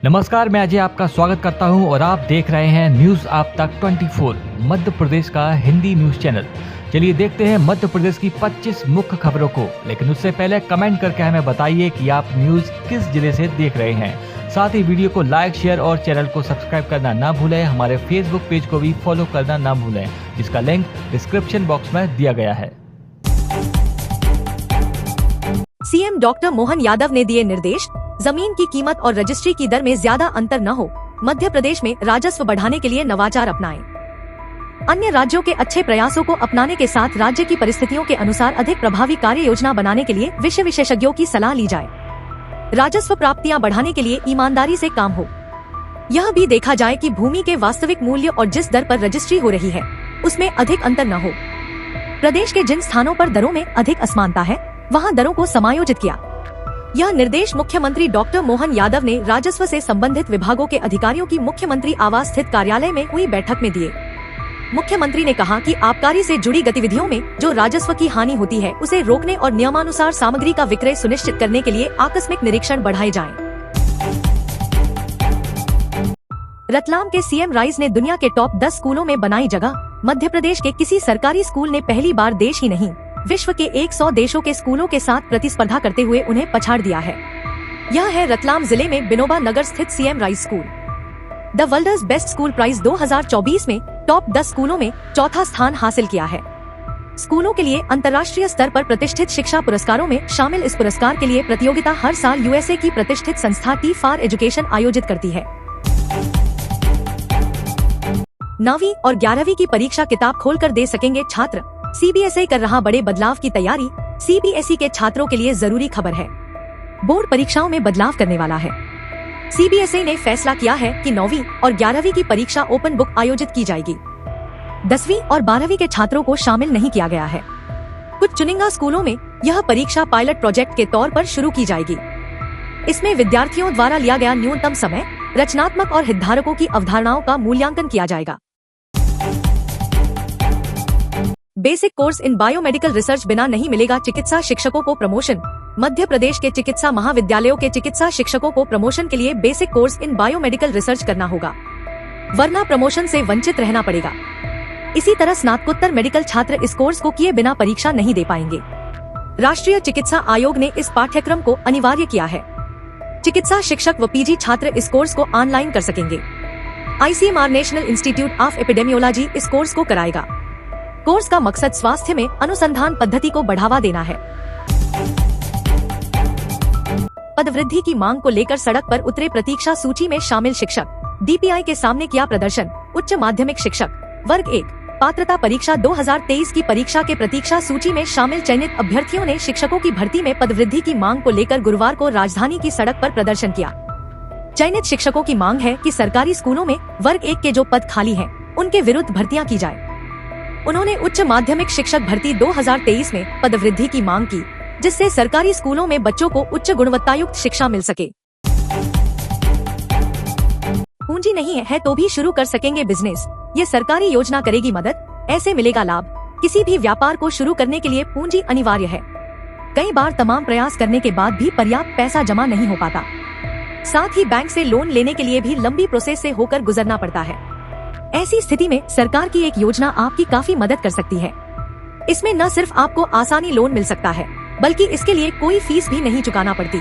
नमस्कार, मैं अजय आपका स्वागत करता हूं और आप देख रहे हैं न्यूज आप तक 24 मध्य प्रदेश का हिंदी न्यूज चैनल। चलिए देखते हैं मध्य प्रदेश की 25 मुख्य खबरों को, लेकिन उससे पहले कमेंट करके हमें बताइए कि आप न्यूज किस जिले से देख रहे हैं। साथ ही वीडियो को लाइक, शेयर और चैनल को सब्सक्राइब करना ना भूलें। हमारे फेसबुक पेज को भी फॉलो करना ना भूलें, जिसका लिंक डिस्क्रिप्शन बॉक्स में दिया गया है। सीएम डॉक्टर मोहन यादव ने दिए निर्देश, जमीन की कीमत और रजिस्ट्री की दर में ज्यादा अंतर न हो। मध्य प्रदेश में राजस्व बढ़ाने के लिए नवाचार अपनाएं। अन्य राज्यों के अच्छे प्रयासों को अपनाने के साथ राज्य की परिस्थितियों के अनुसार अधिक प्रभावी कार्य योजना बनाने के लिए विषय विशेषज्ञों की सलाह ली जाए। राजस्व प्राप्तियां बढ़ाने के लिए ईमानदारी से काम हो। यह भी देखा जाए कि भूमि के वास्तविक मूल्य और जिस दर पर रजिस्ट्री हो रही है उसमें अधिक अंतर न हो। प्रदेश के जिन स्थानों पर दरों में अधिक असमानता है वहां दरों को समायोजित किया। यह निर्देश मुख्यमंत्री डॉक्टर मोहन यादव ने राजस्व से संबंधित विभागों के अधिकारियों की मुख्यमंत्री आवास स्थित कार्यालय में हुई बैठक में दिए। मुख्यमंत्री ने कहा कि आबकारी से जुड़ी गतिविधियों में जो राजस्व की हानि होती है उसे रोकने और नियमानुसार सामग्री का विक्रय सुनिश्चित करने के लिए आकस्मिक निरीक्षण बढ़ाए जाएं। रतलाम के सीएम राइस ने दुनिया के टॉप 10 स्कूलों में बनाई जगह। मध्य प्रदेश के किसी सरकारी स्कूल ने पहली बार देश ही नहीं विश्व के 100 देशों के स्कूलों के साथ प्रतिस्पर्धा करते हुए उन्हें पछाड़ दिया है। यह है रतलाम जिले में बिनोबा नगर स्थित CM Rise school. The world's best school prize 2024 में टॉप 10 स्कूलों में चौथा स्थान हासिल किया है। स्कूलों के लिए अंतर्राष्ट्रीय स्तर पर प्रतिष्ठित शिक्षा पुरस्कारों में शामिल इस पुरस्कार के लिए प्रतियोगिता हर साल यूएसए की प्रतिष्ठित संस्था टी फॉर एजुकेशन आयोजित करती है। 9वीं और 11वीं की परीक्षा किताब खोलकर दे सकेंगे छात्र। सीबीएसई कर रहा बड़े बदलाव की तैयारी। सीबीएसई के छात्रों के लिए जरूरी खबर है। बोर्ड परीक्षाओं में बदलाव करने वाला है। सीबीएसई ने फैसला किया है कि 9वीं और 11वीं की परीक्षा ओपन बुक आयोजित की जाएगी। 10वीं और 12वीं के छात्रों को शामिल नहीं किया गया है। कुछ चुनिंदा स्कूलों में यह परीक्षा पायलट प्रोजेक्ट के तौर पर शुरू की जाएगी। इसमें विद्यार्थियों द्वारा लिया गया न्यूनतम समय, रचनात्मक और हितधारकों की अवधारणाओं का मूल्यांकन किया जाएगा। Basic course in biomedical research बिना नहीं मिलेगा चिकित्सा शिक्षकों को प्रमोशन। मध्य प्रदेश के चिकित्सा महाविद्यालयों के चिकित्सा शिक्षकों को प्रमोशन के लिए basic course in biomedical research करना होगा, वरना प्रमोशन से वंचित रहना पड़ेगा। इसी तरह स्नातकोत्तर मेडिकल छात्र इस कोर्स को किए बिना परीक्षा नहीं दे पाएंगे। राष्ट्रीय चिकित्सा आयोग ने इस पाठ्यक्रम को अनिवार्य किया है। चिकित्सा शिक्षक व पीजी छात्र इस कोर्स को ऑनलाइन कर सकेंगे। ICMR national institute of epidemiology इस कोर्स को कराएगा। कोर्स का मकसद स्वास्थ्य में अनुसंधान पद्धति को बढ़ावा देना है। पदवृद्धि की मांग को लेकर सड़क पर उतरे प्रतीक्षा सूची में शामिल शिक्षक। DPI के सामने किया प्रदर्शन। उच्च माध्यमिक शिक्षक वर्ग 1 पात्रता परीक्षा 2023 की परीक्षा के प्रतीक्षा सूची में शामिल चयनित अभ्यर्थियों ने शिक्षकों की भर्ती में पदवृद्धि की मांग को लेकर गुरुवार को राजधानी की सड़क पर प्रदर्शन किया। चयनित शिक्षकों की मांग है कि सरकारी स्कूलों में वर्ग 1 के जो पद खाली हैं, उनके विरुद्ध भर्तियां की जाए। उन्होंने उच्च माध्यमिक शिक्षक भर्ती 2023 में पदवृद्धि की मांग की, जिससे सरकारी स्कूलों में बच्चों को उच्च गुणवत्तायुक्त शिक्षा मिल सके। पूंजी नहीं है तो भी शुरू कर सकेंगे बिजनेस। ये सरकारी योजना करेगी मदद, ऐसे मिलेगा लाभ। किसी भी व्यापार को शुरू करने के लिए पूंजी अनिवार्य है। कई बार तमाम प्रयास करने के बाद भी पर्याप्त पैसा जमा नहीं हो पाता। साथ ही बैंक से लोन लेने के लिए भी लंबी प्रोसेस से होकर गुजरना पड़ता है। ऐसी स्थिति में सरकार की एक योजना आपकी काफी मदद कर सकती है। इसमें न सिर्फ आपको आसानी लोन मिल सकता है, बल्कि इसके लिए कोई फीस भी नहीं चुकाना पड़ती।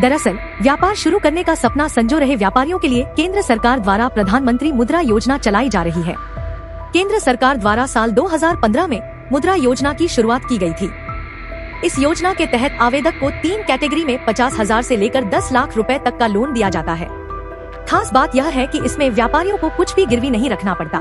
दरअसल व्यापार शुरू करने का सपना संजो रहे व्यापारियों के लिए केंद्र सरकार द्वारा प्रधानमंत्री मुद्रा योजना चलाई जा रही है। केंद्र सरकार द्वारा साल 2015 में मुद्रा योजना की शुरुआत की गई थी। इस योजना के तहत आवेदक को 3 कैटेगरी में 50,000 से लेकर 10 लाख रुपए तक का लोन दिया जाता है। खास बात यह है कि इसमें व्यापारियों को कुछ भी गिरवी नहीं रखना पड़ता।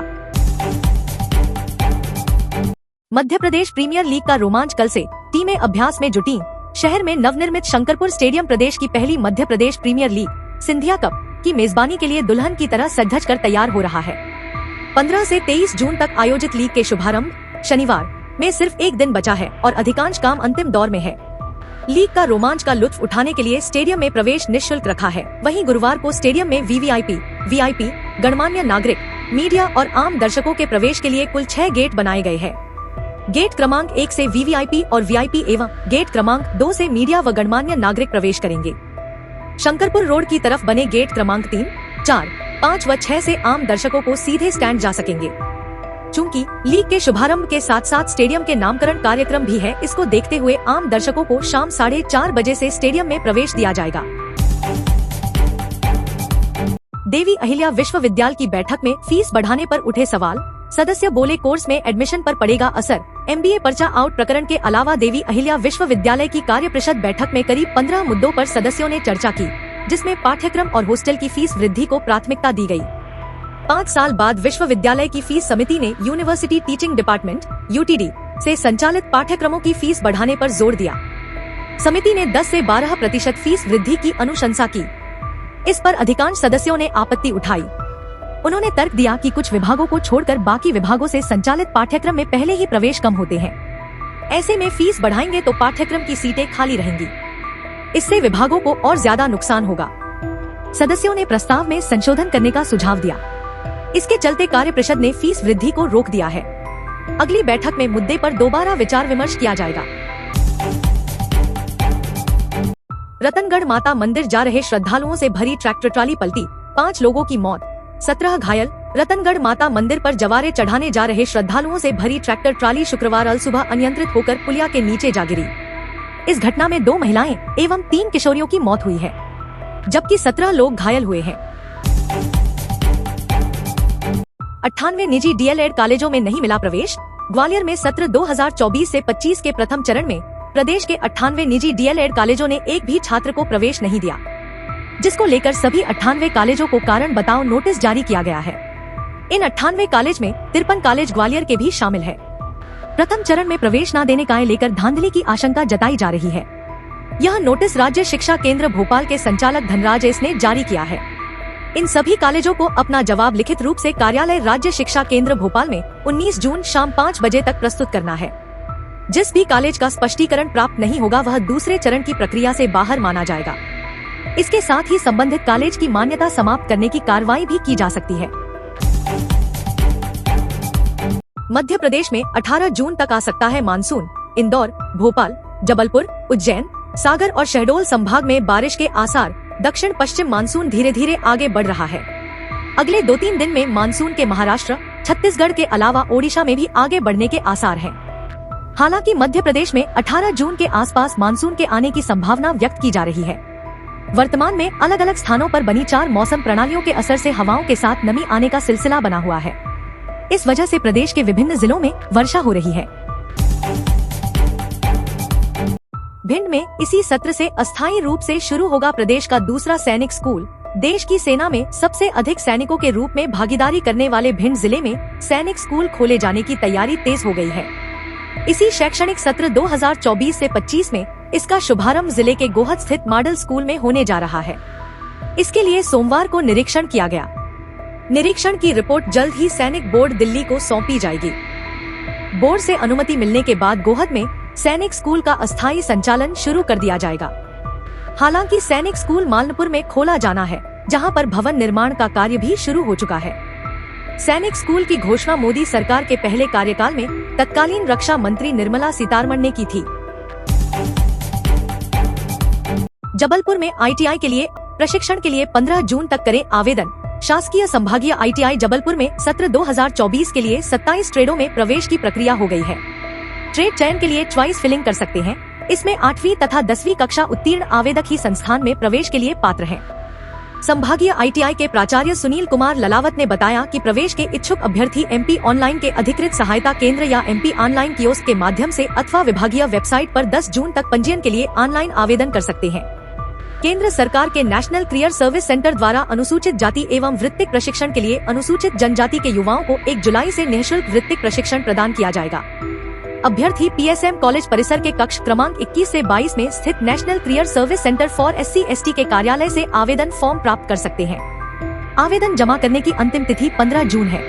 मध्य प्रदेश प्रीमियर लीग का रोमांच कल से, टीमें अभ्यास में जुटी। शहर में नवनिर्मित शंकरपुर स्टेडियम प्रदेश की पहली Madhya Pradesh premiere league Scindia cup की मेजबानी के लिए दुल्हन की तरह सज-धज कर तैयार हो रहा है। 15 से 23 जून तक आयोजित लीग के शुभारंभ शनिवार में सिर्फ एक दिन बचा है और अधिकांश काम अंतिम दौर में है। लीग का रोमांच का लुत्फ उठाने के लिए स्टेडियम में प्रवेश निःशुल्क रखा है। वहीं गुरुवार को स्टेडियम में वीवीआईपी, वीआईपी, गणमान्य नागरिक, मीडिया और आम दर्शकों के प्रवेश के लिए कुल 6 गेट बनाए गए हैं। गेट क्रमांक 1 से वीवीआईपी और वीआईपी एवं गेट क्रमांक 2 से मीडिया व गणमान्य नागरिक प्रवेश करेंगे। शंकरपुर रोड की तरफ बने गेट क्रमांक 3, 4, 5 व 6 से आम दर्शकों को सीधे स्टैंड जा सकेंगे। चूंकि लीग के शुभारंभ के साथ साथ स्टेडियम के नामकरण कार्यक्रम भी है, इसको देखते हुए आम दर्शकों को शाम 4:30 बजे से स्टेडियम में प्रवेश दिया जाएगा। देवी अहिल्या विश्वविद्यालय की बैठक में फीस बढ़ाने पर उठे सवाल, सदस्य बोले कोर्स में एडमिशन पर पड़ेगा असर। MBA पर्चा आउट प्रकरण के अलावा देवी अहिल्या विश्वविद्यालय की कार्य परिषद बैठक में करीब 15 मुद्दों पर सदस्यों ने चर्चा की, जिसमें पाठ्यक्रम और हॉस्टल की फीस वृद्धि को प्राथमिकता दी गई। 5 साल बाद विश्वविद्यालय की फीस समिति ने यूनिवर्सिटी टीचिंग डिपार्टमेंट UTD से संचालित पाठ्यक्रमों की फीस बढ़ाने पर जोर दिया। समिति ने 10 से 12% फीस वृद्धि की अनुशंसा की। इस पर अधिकांश सदस्यों ने आपत्ति उठाई। उन्होंने तर्क दिया कि कुछ विभागों को छोड़कर बाकी विभागों से संचालित पाठ्यक्रम में पहले ही प्रवेश कम होते हैं। ऐसे में फीस बढ़ाएंगे तो पाठ्यक्रम की सीटें खाली रहेंगी। इससे विभागों को और ज्यादा नुकसान होगा। सदस्यों ने प्रस्ताव में संशोधन करने का सुझाव दिया। इसके चलते कार्य परिषद ने फीस वृद्धि को रोक दिया है। अगली बैठक में मुद्दे पर दोबारा विचार विमर्श किया जाएगा। रतनगढ़ माता मंदिर जा रहे श्रद्धालुओं से भरी ट्रैक्टर ट्राली पलटी, 5 लोगों की मौत, 17 घायल। रतनगढ़ माता मंदिर पर जवारे चढ़ाने जा रहे श्रद्धालुओं से भरी ट्रैक्टर ट्राली शुक्रवार अलसुबह अनियंत्रित होकर पुलिया के नीचे जा गिरी। इस घटना में 2 महिलाएं एवं 3 किशोरियों की मौत हुई है, जबकि 17 लोग घायल हुए हैं। 98 निजी DLED कॉलेजों में नहीं मिला प्रवेश। ग्वालियर में सत्र 2024 से 25 के प्रथम चरण में प्रदेश के 98 निजी DLED कॉलेजों ने एक भी छात्र को प्रवेश नहीं दिया, जिसको लेकर सभी 98 कॉलेजों को कारण बताओ नोटिस जारी किया गया है। इन 98 कॉलेज में 53 कॉलेज ग्वालियर के भी शामिल है। प्रथम चरण में प्रवेश न देने का लेकर धांधली की आशंका जताई जा रही है। यह नोटिस राज्य शिक्षा केंद्र भोपाल के संचालक धनराज एस ने जारी किया है। इन सभी कॉलेजों को अपना जवाब लिखित रूप से कार्यालय राज्य शिक्षा केंद्र भोपाल में 19 जून शाम 5 बजे तक प्रस्तुत करना है। जिस भी कॉलेज का स्पष्टीकरण प्राप्त नहीं होगा वह दूसरे चरण की प्रक्रिया से बाहर माना जाएगा। इसके साथ ही संबंधित कॉलेज की मान्यता समाप्त करने की कार्रवाई भी की जा सकती है। मध्य प्रदेश में 18 जून तक आ सकता है मानसून। इंदौर, भोपाल, जबलपुर, उज्जैन, सागर और शहडोल संभाग में बारिश के आसार। दक्षिण पश्चिम मानसून धीरे धीरे आगे बढ़ रहा है। अगले 2-3 दिन में मानसून के महाराष्ट्र, छत्तीसगढ़ के अलावा ओडिशा में भी आगे बढ़ने के आसार हैं। हालांकि मध्य प्रदेश में 18 जून के आसपास मानसून के आने की संभावना व्यक्त की जा रही है। वर्तमान में अलग अलग स्थानों पर बनी 4 मौसम प्रणालियों के असर से हवाओं के साथ नमी आने का सिलसिला बना हुआ है। इस वजह से प्रदेश के विभिन्न जिलों में वर्षा हो रही है। भिंड में इसी सत्र से अस्थायी रूप से शुरू होगा प्रदेश का दूसरा सैनिक स्कूल। देश की सेना में सबसे अधिक सैनिकों के रूप में भागीदारी करने वाले भिंड जिले में सैनिक स्कूल खोले जाने की तैयारी तेज हो गई है। इसी शैक्षणिक सत्र 2024 से 25 में इसका शुभारंभ जिले के गोहद स्थित मॉडल स्कूल में होने जा रहा है। इसके लिए सोमवार को निरीक्षण किया गया। निरीक्षण की रिपोर्ट जल्द ही सैनिक बोर्ड दिल्ली को सौंपी जाएगी। बोर्ड से अनुमति मिलने के बाद गोहद में सैनिक स्कूल का अस्थायी संचालन शुरू कर दिया जाएगा। हालांकि सैनिक स्कूल मालनपुर में खोला जाना है, जहां पर भवन निर्माण का कार्य भी शुरू हो चुका है। सैनिक स्कूल की घोषणा मोदी सरकार के पहले कार्यकाल में तत्कालीन रक्षा मंत्री निर्मला सीतारमण ने की थी। जबलपुर में ITI के लिए प्रशिक्षण के लिए 15 जून तक करें आवेदन। शासकीय संभागीय ITI जबलपुर में सत्र 2024 के लिए 27 ट्रेडों में प्रवेश की प्रक्रिया हो गई है। ट्रेड चयन के लिए च्वाइस फिलिंग कर सकते हैं। इसमें 8वीं तथा 10वीं कक्षा उत्तीर्ण आवेदक ही संस्थान में प्रवेश के लिए पात्र हैं। संभागीय ITI के प्राचार्य सुनील कुमार ललावत ने बताया कि प्रवेश के इच्छुक अभ्यर्थी MP ऑनलाइन के अधिकृत सहायता केंद्र या MP ऑनलाइन कियोस्क के माध्यम से अथवा विभागीय वेबसाइट पर 10 जून तक पंजीयन के लिए ऑनलाइन आवेदन कर सकते हैं। केंद्र सरकार के नेशनल करियर सर्विस सेंटर द्वारा अनुसूचित जाति एवं वृत्तिक प्रशिक्षण के लिए अनुसूचित जनजाति के युवाओं को 1 जुलाई से निःशुल्क वृत्तिक प्रशिक्षण प्रदान किया जाएगा। अभ्यर्थी PSM कॉलेज परिसर के कक्ष क्रमांक 21 से 22 में स्थित national career service centre for SC/ST के कार्यालय से आवेदन फॉर्म प्राप्त कर सकते हैं। आवेदन जमा करने की अंतिम तिथि 15 जून है।